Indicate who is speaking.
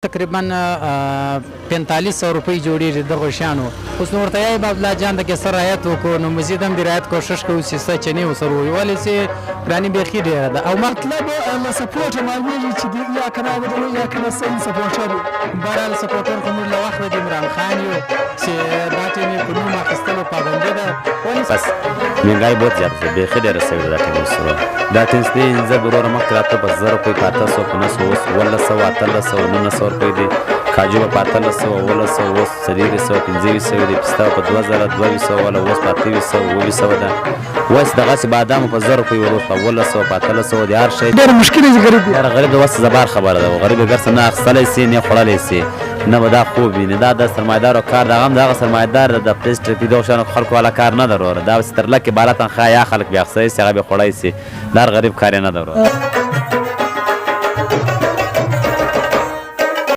Speaker 1: تقریبا 4500 روپۍ جوړېږي دغو شیانو. اوس نو ورته یې عبدالله جان د کیسه رعایت وکړو نو مزید هم د رعایت کوشش کوو چې څه چنې ورسره ووایو ولې چې ګراني بیخي ډېره ده او
Speaker 2: مطلب له سپورټه معلومېږي چې یا که راغلی یا که رسن سپورټر یو.
Speaker 1: بهرحال سپورټر خو موږ له وخته د عمران خان یو چې دا ټیم یې په نوم اخیستلو پابندي ده.
Speaker 3: بس مهنګاي بہت زیاده ده بیخي ډېره سوې ده دا ټینس سره. دا ټینس دی زه وروره مخکې راته په 1000 روپۍ په 800 په 900 اوس 1800 1800 1900 روپۍ دی. کاجو په 1800 1800 اوس 400 500 دی. پسته په 2000 2200 ولا اوس په 2800 ده. اوس دغسې بادام په 1000 روپۍ ور په 1800 په 1800 دی. هر شی
Speaker 2: ډېر مشکل دی غریب دی.
Speaker 3: غریب د اوس زبر خبره ده. غریب ګر څه نه اخیستلی سي نه خوړلی سي نه به دا خوب وي نه دا د سرمایهدارو کار د هغه هم د هغه سرمایهدار د پلیسټرپي دغو شیانو خلکو والا کار نه ده وروره. دا تر لکې بالا تنخوا یا خلک بیا اخیستی سي هغه بیا خوړی سي. دا غریب کار یې نه ده وروره.